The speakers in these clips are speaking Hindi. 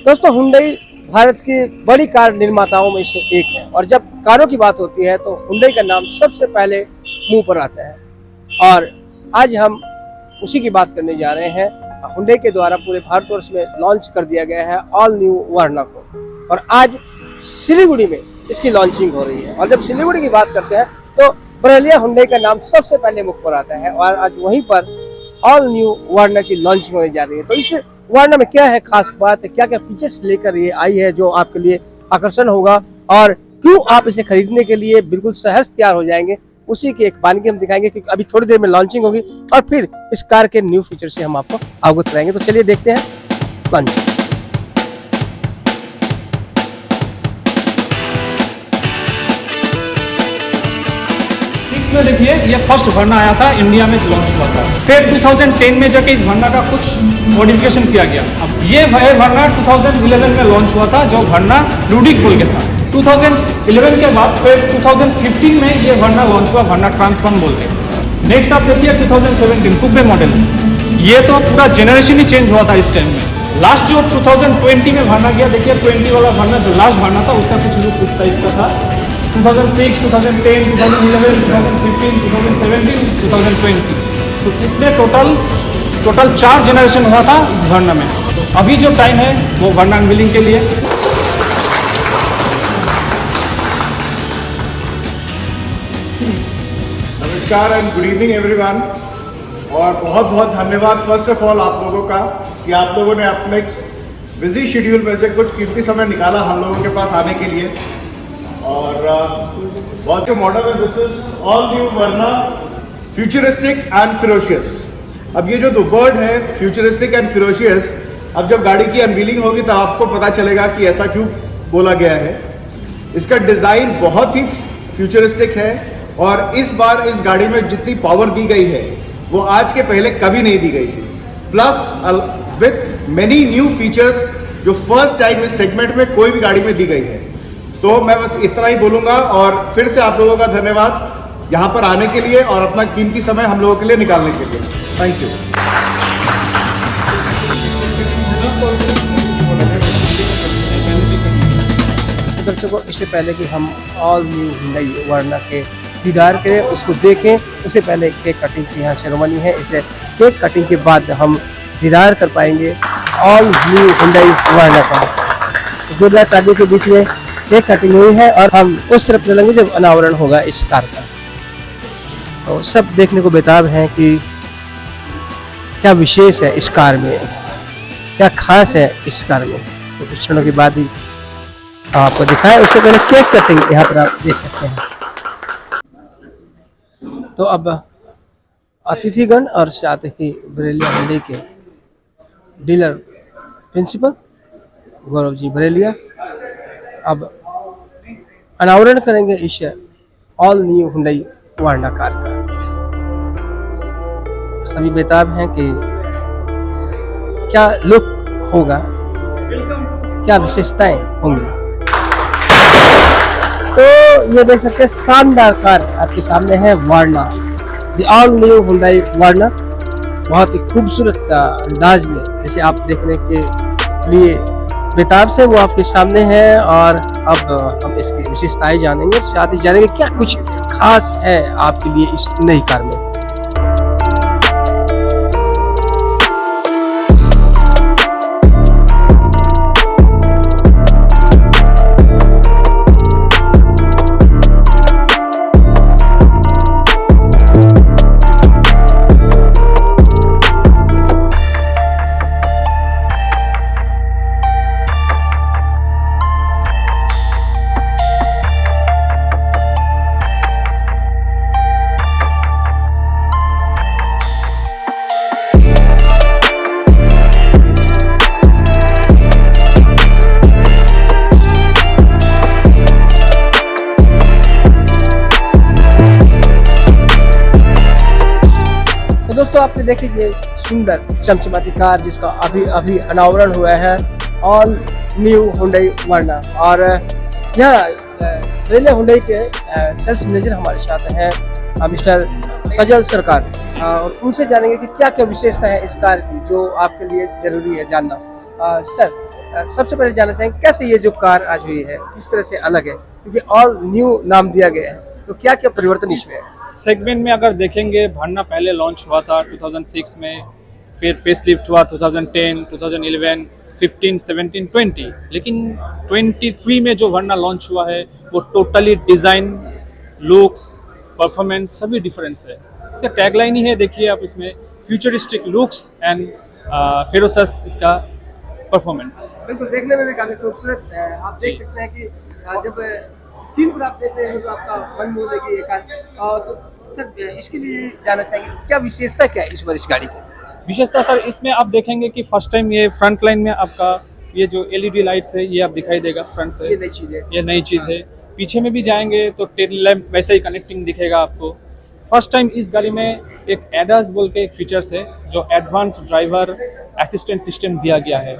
दोस्तों हुंडई भारत की बड़ी कार निर्माताओं में से एक है और जब कारों की बात होती है तो हुंडई का नाम सबसे पहले मुंह पर आता है। और आज हम उसी की बात करने जा रहे हैं। हुंडई के द्वारा पूरे भारतवर्ष में लॉन्च कर दिया गया है ऑल न्यू वर्ना को और आज सिलीगुड़ी में इसकी लॉन्चिंग हो रही है। और जब सिलीगुड़ी की बात करते हैं तो बरेलिया हुंडई का नाम सबसे पहले मुख पर आता है और आज वहीं पर ऑल न्यू वर्ना की लॉन्चिंग होने जा रही है। तो इस वर्ना में क्या है खास बात है, क्या क्या फीचर्स लेकर ये आई है जो आपके लिए आकर्षण होगा और क्यों आप इसे खरीदने के लिए बिल्कुल सहज तैयार हो जाएंगे, उसी की एक बानगी हम दिखाएंगे क्योंकि अभी थोड़ी देर में लॉन्चिंग होगी और फिर इस कार के न्यू फीचर से हम आपको अवगत कराएंगे। तो चलिए देखते हैं लॉन्चिंग। में देखिए ये फर्स्ट वर्ना आया था, इंडिया में लॉन्च हुआ था। फिर 2010 में जाके इस वर्ना का कुछ मॉडिफिकेशन किया गया। अब ये वर्ना 2011 में लॉन्च हुआ था जो वर्ना लुडिक बोल के था। 2011 के बाद फिर 2015 में ये वर्ना लॉन्च हुआ, वर्ना ट्रांसफॉर्म बोल के। नेक्स्ट आप देखिए 2017 कुपे मॉडल, ये तो पूरा जेनरेशन ही चेंज हुआ था इस टाइम में। लास्ट जो 2020 में वर्ना गया, देखिए 20 वाला वर्ना जो लास्ट वर्ना था उसका कुछ लुक उस टाइप का था। 2006, 2010, 2011, 2015, 2017, 2020, तो इसमें टोटल 4 जनरेशन हुआ था इस वर्ना में। अभी जो टाइम है वो वर्ना अनवीलिंग के लिए। नमस्कार एंड गुड इवनिंग एवरीवन, और बहुत बहुत धन्यवाद फर्स्ट ऑफ ऑल आप लोगों का कि आप लोगों ने अपने बिजी शेड्यूल में से कुछ कीमती समय निकाला हम लोगों के पास आने के लिए। और बहुत के मॉडल है, this is all new Verna futuristic and ferocious. अब ये जो दो वर्ड है फ्यूचरिस्टिक एंड फिरोशियस, अब जब गाड़ी की अनवीलिंग होगी तो आपको पता चलेगा कि ऐसा क्यों बोला गया है। इसका डिज़ाइन बहुत ही फ्यूचरिस्टिक है और इस बार इस गाड़ी में जितनी पावर दी गई है वो आज के पहले कभी नहीं दी गई थी, plus with many new features जो फर्स्ट टाइम इस सेगमेंट में कोई भी गाड़ी में दी गई है। तो मैं बस इतना ही बोलूँगा और फिर से आप लोगों का धन्यवाद यहाँ पर आने के लिए और अपना कीमती समय हम लोगों के लिए निकालने के लिए। Thank you. दर्शकों, इससे पहले कि हम ऑल न्यू हुंडई वर्ना के दीदार करें, उसको देखें, उससे पहले केक कटिंग की यहाँ सेरेमनी है। इसे केक कटिंग के बाद हम दीदार कर पाएंगे ऑल न्यू हुंडई वर्ना का। गुरला ताली के बीच में केक कटिंग हुई है और हम उस तरफ चलेंगे जब अनावरण होगा इस कार का। तो सब देखने को बेताब हैं कि क्या विशेष है इस कार में, क्या खास है इस कार में। तो कुछ क्षणों के बाद ही आपको दिखाएं, उससे पहले केक कटिंग यहाँ पर आप देख सकते हैं। तो अब अतिथिगण और साथ ही बरेलिया हुंडई के डीलर प्रिंसिपल गौरव जी बरेलिया अब अनावरण करेंगे इस all new Hyundai Verna car का। सभी बेताब हैं कि क्या लुक होगा, क्या विशेषताएं होंगी। तो ये देख सकते हैं शानदार कार आपके सामने है Verna, the all new Hyundai Verna. बहुत ही खूबसूरत अंदाज में जैसे आप देखने के लिए बेताब से वो आपके सामने है। और अब हम इसकी विशेषताएं जानेंगे, साथ ही जानेंगे क्या कुछ खास है आपके लिए इस नई कार में। दोस्तों आपने देखी ये सुंदर चमचमाती कार जिसका अभी अनावरण हुआ है ऑल न्यू हुंडई वर्ना। और यह बरेलिया हुंडई के सेल्स मैनेजर हमारे साथ हैं मिस्टर सजल सरकार, और उनसे जानेंगे कि क्या क्या विशेषता है इस कार की जो आपके लिए जरूरी है जानना। सर, सबसे पहले जानना चाहेंगे कैसे ये जो कार आज हुई है किस तरह से अलग है, क्योंकि ऑल न्यू नाम दिया गया है, तो क्या क्या परिवर्तन इसमें है? सेगमेंट में अगर देखेंगे वर्ना पहले लॉन्च हुआ था 2006 में, फिर फेसलिफ्ट हुआ 2010, 2011, 15, 17, 20, लेकिन 23 में जो वर्ना लॉन्च हुआ है वो टोटली डिज़ाइन, लुक्स, परफॉर्मेंस सभी डिफरेंस है। इसका टैगलाइन ही है, देखिए आप इसमें फ्यूचरिस्टिक लुक्स एंड फेरोसस इसका परफॉर्मेंस। बिल्कुल देखने में भी काफी खूबसूरत है। आप देख सकते हैं कि जब स्क्रीन पर आप देखते हैं तो आपका मन मोह लेगी ये कार। तो सर इसके लिए जानना चाहेंगे क्या विशेषता क्या है इस बार इस गाड़ी की? विशेषता सर इसमें आप देखेंगे कि फर्स्ट टाइम ये फ्रंट लाइन में आपका ये जो एलईडी लाइट्स है ये आप दिखाई देगा फ्रंट से, ये नई चीज है। ये नई चीज़ है। पीछे में भी जाएंगे तो टेल लैंप वैसे ही कनेक्टिंग दिखेगा आपको। फर्स्ट टाइम इस गाड़ी में एक एडास बोल के एक फीचर्स है जो एडवांस ड्राइवर असिस्टेंट सिस्टम दिया गया है।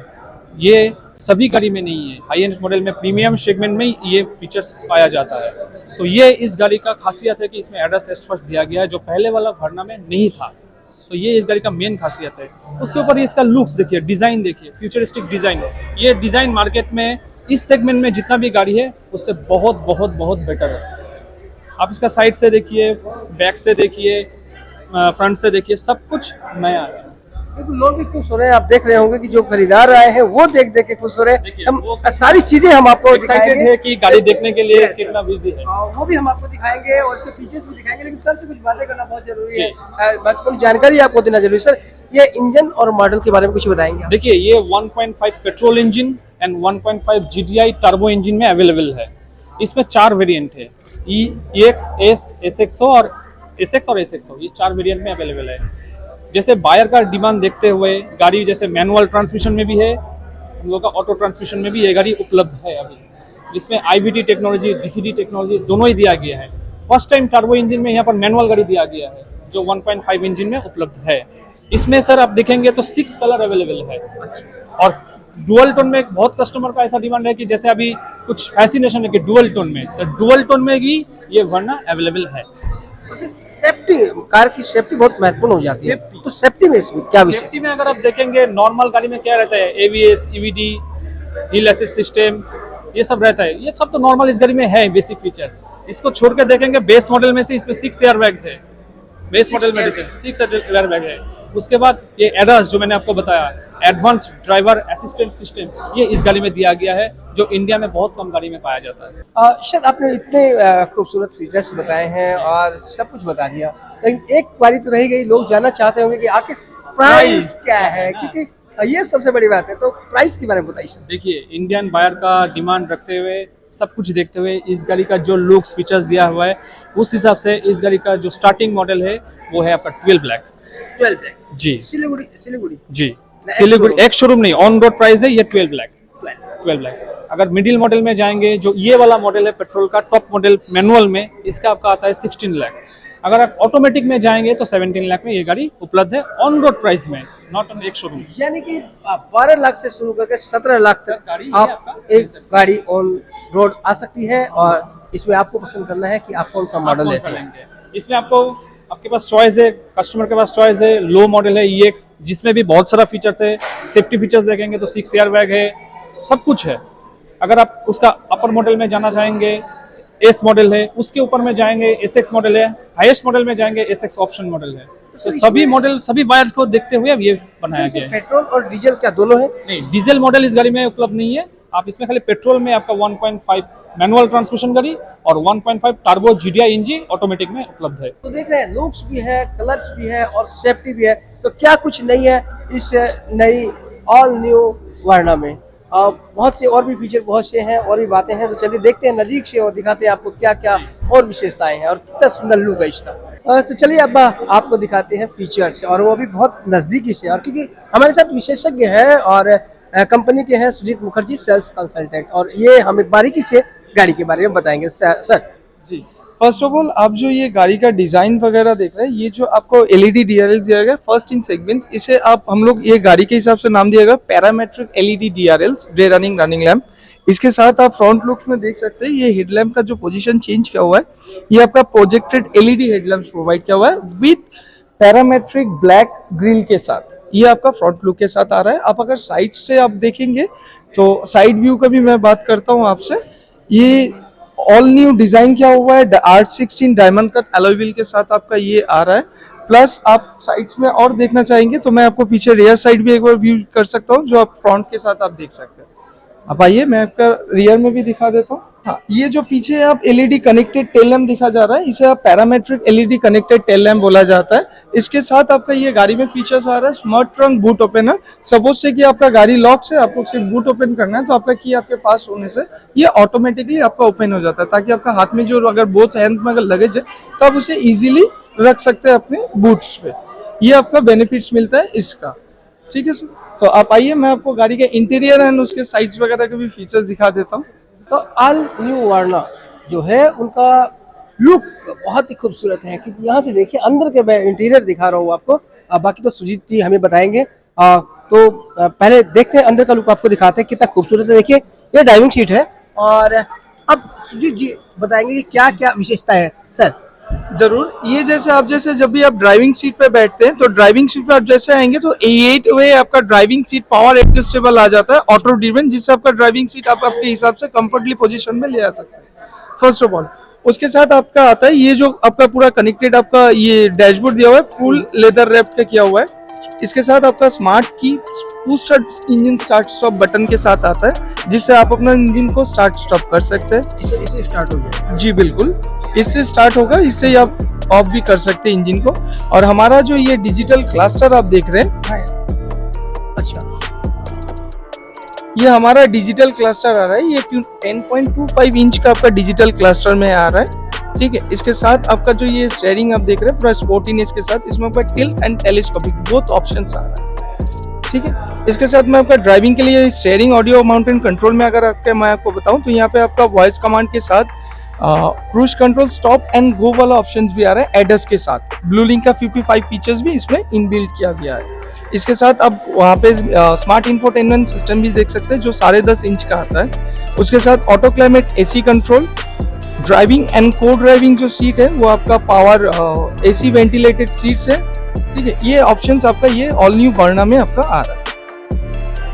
ये सभी गाड़ी में नहीं है, हाई एंड मॉडल में प्रीमियम सेगमेंट में ये फीचर्स पाया जाता है। तो ये इस गाड़ी का खासियत है कि इसमें एडास एस्ट दिया गया है जो पहले वाला वर्ना में नहीं था। तो ये इस गाड़ी का मेन खासियत है। उसके ऊपर इसका लुक्स देखिए, डिज़ाइन देखिए, फ्यूचरिस्टिक डिज़ाइन। ये डिज़ाइन मार्केट में इस सेगमेंट में जितना भी गाड़ी है उससे बहुत बहुत बहुत बेटर है। आप इसका साइड से देखिए, बैक से देखिए, फ्रंट से देखिए, सब कुछ नया है। बिल्कुल लोग भी खुश हो रहे हैं। आप देख रहे होंगे कि जो खरीदार आए हैं वो देख देख के खुश हो रहे हैं। हम सारी चीजें हम आपको एक्साइटेड है कि गाड़ी देखने के लिए कितना बिजी है। वो भी हम आपको दिखाएंगे और इसके फीचर्स भी दिखाएंगे, लेकिन सर से कुछ बातें करना बहुत जरूरी है, महत्वपूर्ण जानकारी आपको देना जरूरी है। सर ये इंजन और मॉडल के बारे में कुछ बताएंगे? देखिए ये 1.5 petrol engine and 1.5 GDI turbo engine में अवेलेबल है। इसमें 4 वेरिएंट है, EX, S, SXO और SXO, ये 4 वेरिएंट में अवेलेबल है। जैसे बायर का डिमांड देखते हुए गाड़ी जैसे मैनुअल ट्रांसमिशन में भी है, हम लोग का ऑटो ट्रांसमिशन में भी ये गाड़ी उपलब्ध है अभी, जिसमें IVT टेक्नोलॉजी, DCT टेक्नोलॉजी दोनों ही दिया गया है। फर्स्ट टाइम टर्बो इंजन में यहाँ पर मैनुअल गाड़ी दिया गया है जो 1.5 इंजन में उपलब्ध है। इसमें सर आप देखेंगे तो 6 कलर अवेलेबल है और डुअल टोन में बहुत कस्टमर का ऐसा डिमांड है कि जैसे अभी कुछ फैसिनेशन है कि डुअल टोन में, तो डुअल टोन में भी ये वर्ना अवेलेबल है। सेफ्टी, कार की सेफ्टी बहुत महत्वपूर्ण हो जाती है, तो सेफ्टी में इसमें क्या विशेष? सेफ्टी में अगर आप देखेंगे नॉर्मल गाड़ी में क्या रहता है, ABS, EVD, हिल असिस्ट सिस्टम, ये सब रहता है। ये सब तो नॉर्मल इस गाड़ी में है बेसिक फीचर्स। इसको छोड़ के देखेंगे बेस मॉडल में से इसमें 6 एयर बैग्स है, बेस मॉडल में 6 एयर बैग है। उसके बाद ये एडास जो मैंने आपको बताया, एडवांस ड्राइवर असिस्टेंट सिस्टम, ये इस गाड़ी में दिया गया है जो इंडिया में बहुत कम गाड़ी में पाया जाता है। शायद आपने इतने खूबसूरत फीचर्स बताए हैं और सब कुछ बता दिया, लेकिन एक बारी तो रही गई, लोग जानना चाहते होंगे कि आखिर प्राइस क्या है, क्योंकि ये सबसे बड़ी बात है। तो प्राइस के बारे में बताइए। देखिए इंडियन बायर का डिमांड रखते हुए, सब कुछ देखते हुए इस गाड़ी का जो लुक्स फीचर्स दिया हुआ है उस हिसाब से इस गाड़ी का जो स्टार्टिंग मॉडल है वो है आपका 12 ब्लैक जी, सिलीगुड़ी जी, सिलीगुड़ी एक शोरूम नहीं, ऑन रोड प्राइस है ये 12 ब्लैक। अगर मिडिल मॉडल में जाएंगे, जो ये वाला मॉडल है पेट्रोल का टॉप मॉडल मैनुअल में, इसका आपका आता है 16 लाख। अगर आप ऑटोमेटिक में जाएंगे तो 17 लाख में ये गाड़ी उपलब्ध है ऑन रोड प्राइस में, नॉट ऑन एक शोरूम। यानी कि 12 लाख से शुरू करके 17 लाख तक गाड़ी आप एक गाड़ी ऑन रोड आ सकती है, और इसमें आपको पसंद करना है कि आप कौन सा मॉडल लेते हैं। इसमें आपके पास चॉइस है, कस्टमर के पास चॉइस है। लो मॉडल है EX, जिसमें भी बहुत सारा फीचर्स है। सेफ्टी फीचर्स देखेंगे तो 6 एयर बैग है, सब कुछ है। अगर आप उसका अपर मॉडल में जाना चाहेंगे, S मॉडल है, उसके ऊपर में जाएंगे SX मॉडल है, हाईएस्ट मॉडल में जाएंगे SX ऑप्शन मॉडल है। तो सभी मॉडल, सभी वायर्स को देखते हुए अब ये बनाया गया है। पेट्रोल और डीजल क्या दोनों है? नहीं, डीजल मॉडल इस गाड़ी में उपलब्ध नहीं है। आप इसमें खाली पेट्रोल में आपका 1.5 मैनुअल ट्रांसमिशन गाड़ी और 1.5 टर्बो GDI इंजन ऑटोमेटिक में उपलब्ध है। तो देख रहे हैं लुक्स भी है, कलर्स भी है और सेफ्टी भी है, तो क्या कुछ नहीं है इस नई ऑल न्यू वर्ना में? बहुत से और भी फीचर, बहुत से हैं और भी बातें हैं, तो चलिए देखते हैं नजीक से और दिखाते हैं आपको क्या क्या और विशेषताएं हैं और कितना सुंदर लुक है इसका। तो चलिए अब आपको दिखाते हैं फीचर्स, और वो भी बहुत नजदीकी से, और क्योंकि हमारे साथ विशेषज्ञ हैं और कंपनी के हैं सुजीत मुखर्जी, सेल्स कंसल्टेंट, और ये हमें बारीकी से गाड़ी के बारे में बताएंगे। Sir ji, first of all आप जो ये गाड़ी का डिजाइन वगैरह देख रहे हैं, ये जो आपको LED DRLs दिया गया फर्स्ट इन सेगमेंट, इसे आप हम लोग ये गाड़ी के हिसाब से नाम दिया गया parametric LED DRLs, day running lamp. इसके साथ आप फ्रंट लुक्स में देख सकते हैं ये हेडलैम्प का जो पोजीशन चेंज किया हुआ है, ये आपका प्रोजेक्टेड LED हेडलैम्प प्रोवाइड किया हुआ है विथ पैरामेट्रिक ब्लैक ग्रिल के साथ ये आपका फ्रंट लुक के साथ आ रहा है। आप अगर साइड से आप देखेंगे तो साइड व्यू का भी मैं बात करता हूँ आपसे। ये ऑल न्यू डिजाइन किया हुआ है R16 diamond cut alloy wheel के साथ आपका ये आ रहा है। प्लस आप साइड्स में और देखना चाहेंगे तो मैं आपको पीछे रियर साइड भी एक बार व्यू कर सकता हूँ, जो आप फ्रंट के साथ आप देख सकते हैं। अब आइए मैं आपका रियर में भी दिखा देता हूँ। हाँ, ये जो पीछे आप एलईडी कनेक्टेड टेल लैम्प दिखा जा रहा है, इसे आप parametric LED connected tail lamp बोला जाता है। इसके साथ आपका ये गाड़ी में फीचर्स आ रहा है smart trunk boot opener. Suppose से कि आपका गाड़ी लॉक से आपको सिर्फ बूट ओपन करना है तो आपका की आपके पास होने से ये ऑटोमेटिकली आपका ओपन हो जाता है, ताकि आपका हाथ में जो अगर बोथ हैंड में अगर लगेज है तो आप उसे इजीली रख सकते हैं अपने बूट्स पे। ये आपका बेनिफिट्स मिलता है इसका। ठीक है सर, तो आप आइए मैं आपको गाड़ी के इंटीरियर एंड उसके साइड्स वगैरह के भी फीचर्स दिखा देता हूँ। तो ऑल न्यू वर्ना जो है उनका लुक बहुत ही खूबसूरत है, क्योंकि यहाँ से देखिए अंदर के मैं इंटीरियर दिखा रहा हूँ आपको। बाकी तो सुजीत जी हमें बताएंगे। पहले देखते हैं अंदर का लुक, आपको दिखाते हैं कितना खूबसूरत है। देखिए ये ड्राइविंग सीट है और अब सुजीत जी बताएंगे कि क्या क्या विशेषता है। सर जरूर, ये जैसे जब भी आप ड्राइविंग सीट पे बैठते हैं तो ड्राइविंग सीट पे आप जैसे आएंगे तो 8 वे आपका ड्राइविंग सीट पावर एडजस्टेबल आ जाता है, ऑटो ड्रिवन, जिससे आपका ड्राइविंग सीट आप आपके हिसाब से कंफर्टेबली पोजीशन में ले आ सकते हैं। फर्स्ट ऑफ ऑल उसके साथ आपका आता है ये जो आपका पूरा कनेक्टेड आपका ये डैशबोर्ड दिया हुआ है, फुल लेदर रैप पे किया हुआ है। इसके साथ आपका स्मार्ट की push engine start stop button के साथ आता है, जिससे आप अपना इंजन को स्टार्ट स्टॉप कर सकते हैं। इसे स्टार्ट हो गया जी बिल्कुल, इससे स्टार्ट होगा, इससे ही आप ऑफ भी कर सकते हैं इंजन को। और हमारा जो ये डिजिटल क्लस्टर आप देख रहे हैं, अच्छा ये हमारा डिजिटल क्लस्टर आ रहा है। ये 10.25 इंच का आपका डिजिटल क्लस्टर में आ रहा है। ठीक है, इसके साथ आपका जो ये स्टीयरिंग आप देख रहे हैं पूरा स्पोर्टीनेस के साथ, इसमें आपका tilt and telescopic both options आ रहा है। ठीक है, इसके साथ में आपका ड्राइविंग के लिए स्टीयरिंग ऑडियो माउंटेन कंट्रोल में अगर मैं आपको बताऊं तो यहाँ पे आपका वॉइस कमांड के साथ cruise control stop and go वाला ऑप्शंस भी आ रहा है एडस के साथ। ब्लू लिंक का 55 फीचर्स भी इसमें इनबिल्ट किया गया है। इसके साथ आप वहाँ पे स्मार्ट इंफोटेनमेंट सिस्टम भी देख सकते हैं जो 10.5 इंच का आता है। उसके साथ auto climate AC control, driving and को ड्राइविंग जो सीट है वो आपका पावर एसी वेंटिलेटेड सीट्स है। ठीक है, ये ऑप्शंस आपका ये ऑल न्यू वर्ना में आपका आ रहा है।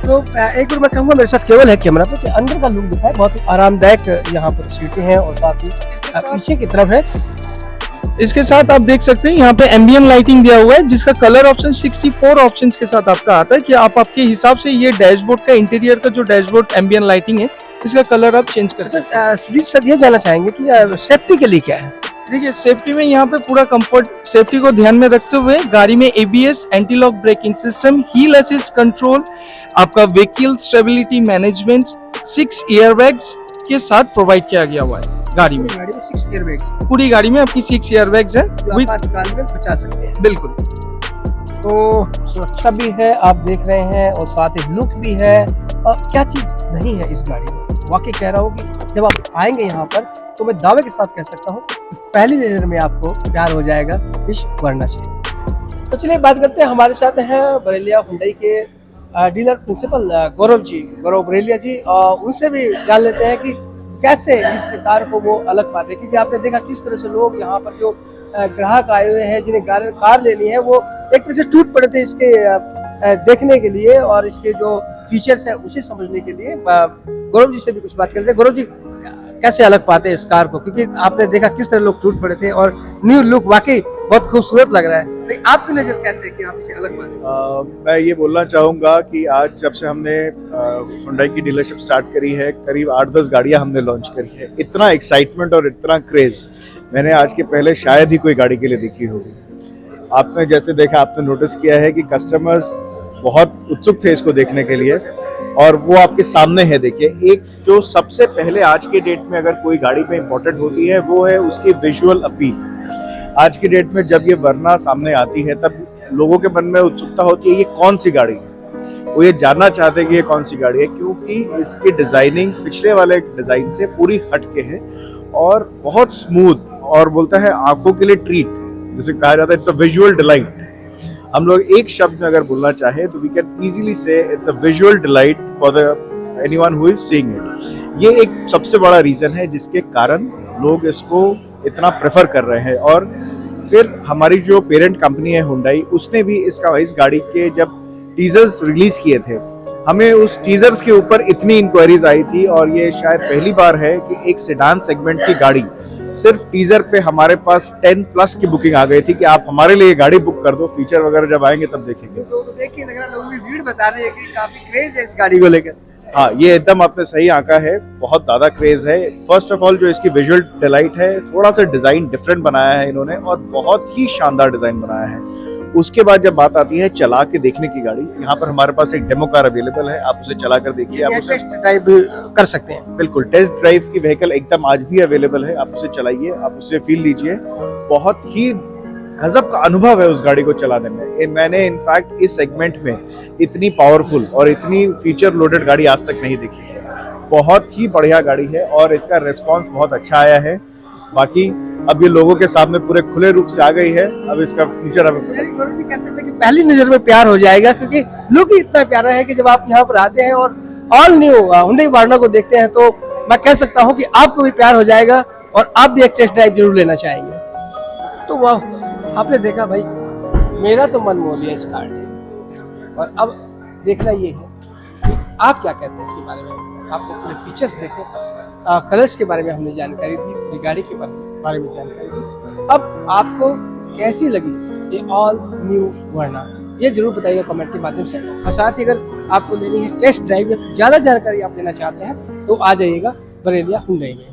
तो एक बार मैं कहूँगा मेरे साथ केवल है कैमरा पे कि अंदर का लुक दिखाए, बहुत ही आरामदायक यहाँ पर सीटें हैं और साथ ही पीछे की तरफ है। इसके साथ आप देख सकते हैं यहाँ पे एम्बियंट लाइटिंग दिया हुआ है, जिसका कलर ऑप्शन 64 ऑप्शंस के साथ आपका आता है कि आप आपके हिसाब से ये डैशबोर्ड का इंटीरियर का जो डैशबोर्ड एम्बियंट लाइटिंग है इसका कलर आप चेंज कर सकते हैं। सुजीत सर ये जानना चाहेंगे कि सेफ्टी के लिए क्या है। देखिए, सेफ्टी में यहाँ पे पूरा कंफर्ट सेफ्टी को ध्यान में रखते हुए गाड़ी में ABS, anti lock braking system, hill assist control, आपका व्हीकल स्टेबिलिटी मैनेजमेंट, 6 एयरबैग्स के साथ प्रोवाइड किया गया हुआ है गाड़ी में। गाड़ी में 6 एयरबैग्स, पूरी गाड़ी में आपकी 6 एयरबैग्स है जो विद आपातकाल में बचा सकते हैं। बिल्कुल। तो सुरक्षा भी है आप देख रहे हैं और साथ ही लुक भी है। और क्या चीज नहीं है इस गाड़ी में, वाकई कह रहा हूँ कि जब आप आएंगे यहाँ पर तो मैं दावे के साथ कह सकता हूँ पहली नजर में आपको प्यार हो जाएगा इस वर्ना से। तो चलिए बात करते हैं, हमारे साथ हैं बरेलिया हुंडई के डीलर प्रिंसिपल गौरव बरेलिया जी, और उनसे भी जान लेते हैं कि कैसे इस कार को वो अलग पाते हैं। क्योंकि आपने देखा किस तरह से लोग यहाँ पर जो ग्राहक आए हुए हैं जिन्हें कार लेनी है वो एक तरह से टूट पड़े थे इसके देखने के लिए और इसके जो फीचर्स है उसे समझने के लिए। गौरव जी से भी कुछ बात करते हैं। गौरव जी कैसे अलग पाते हैं इस कार को, क्योंकि आपने देखा किस तरह लोग टूट पड़े थे और न्यू लुक वाकई बहुत खूबसूरत लग रहा है। तो आपकी नजर कैसे है कि आप इसे अलग पाते? मैं ये बोलना चाहूँगा कि आज जब से हमने हुंडई की डीलरशिप स्टार्ट करी है, करीब 8-10 गाड़ियाँ हमने लॉन्च करी है। इतना एक्साइटमेंट और इतना क्रेज मैंने आज के पहले शायद ही कोई गाड़ी के लिए देखी होगी। आपने जैसे देखा, आपने नोटिस किया है कि कस्टमर्स बहुत उत्सुक थे इसको देखने के लिए और वो आपके सामने है। देखिए, एक जो सबसे पहले आज के डेट में अगर कोई गाड़ी में इम्पोर्टेंट होती है वो है उसकी विजुअल अपील। आज की डेट में जब ये वर्ना सामने आती है तब लोगों के मन में उत्सुकता होती है ये कौन सी गाड़ी है, वो ये जानना चाहते हैं कि ये कौन सी गाड़ी है, क्योंकि इसकी डिजाइनिंग पिछले वाले डिजाइन से पूरी हटके है और बहुत स्मूथ और बोलता है आंखों के लिए ट्रीट, जिसे कहा जाता है इट्स अ विजुअल डिलाइट। हम लोग एक शब्द में अगर बोलना चाहे तो वी कैन इजीली से it's a visual delight for the anyone who is seeing it. ये एक सबसे बड़ा रीजन है जिसके कारण लोग इसको इतना प्रेफर कर रहे हैं। और फिर हमारी जो पेरेंट कंपनी है हुंडई, उसने भी इस गाड़ी के जब टीजर्स रिलीज किए थे, हमें उस टीजर्स के ऊपर इतनी इंक्वायरीज आई थी, और ये शायद पहली बार है कि एक सेडान सेगमेंट की गाड़ी सिर्फ टीजर पे हमारे पास 10+ की बुकिंग आ गई थी कि आप हमारे लिए गाड़ी बुक कर दो, फीचर वगैरह जब आएंगे तब देखेंगे। तो देखिए लग रहा है लोगों की भीड़ बता रही है कि काफी क्रेज है इस गाड़ी को लेकर। हाँ, ये एकदम आपने सही आंका है, बहुत ज्यादा क्रेज है। फर्स्ट ऑफ ऑल जो इसकी विजुअल डिलाइट है, थोड़ा सा डिजाइन डिफरेंट बनाया है इन्होंने, और बहुत ही शानदार डिजाइन बनाया है। उसके बाद जब बात आती है चला के देखने की गाड़ी, यहाँ पर हमारे पास एक डेमो कार अवेलेबल है, आप उसे चला कर देखिए, आप उसे टेस्ट ड्राइव कर सकते हैं। बिल्कुल टेस्ट ड्राइव की व्हीकल एकदम आज भी अवेलेबल है, आप उसे चलाइए, आप उसे फील लीजिए। बहुत ही गजब का अनुभव है उस गाड़ी को चलाने में। मैंने इनफैक्ट इस सेगमेंट में इतनी पावरफुल और इतनी फीचर लोडेड गाड़ी आज तक नहीं देखी है। बहुत ही बढ़िया गाड़ी है और इसका रिस्पांस बहुत अच्छा आया है। बाकी अब ये लोगों के सामने पूरे खुले रूप से आ गई है, अब इसका फीचर हमें गौरव जी कह सकते हैं कि पहली नजर में प्यार हो जाएगा, क्योंकि लुक ही इतना प्यारा है कि जब आप यहाँ पर आते हैं और ऑल न्यू हुंडई वर्ना को देखते हैं तो मैं कह सकता हूँ कि आपको भी प्यार हो जाएगा और आप भी एक टेस्ट ड्राइव जरूर लेना चाहेंगे। तो वाह, आपने देखा भाई, मेरा तो मन मोह लिया इस कार ने। और अब देखना ये है कि आप क्या कहते हैं इसके बारे में। आपको पूरे फीचर्स देखे, कलर्स के बारे में हमने जानकारी दी, पूरी गाड़ी के बारे में जानकारी दी। अब आपको कैसी लगी ये ऑल न्यू वर्ना, ये जरूर बताइएगा कमेंट के माध्यम से। और साथ ही अगर आपको लेनी है टेस्ट ड्राइव या ज़्यादा जानकारी आप लेना चाहते हैं तो आ जाइएगा बरेलिया हुंडई में।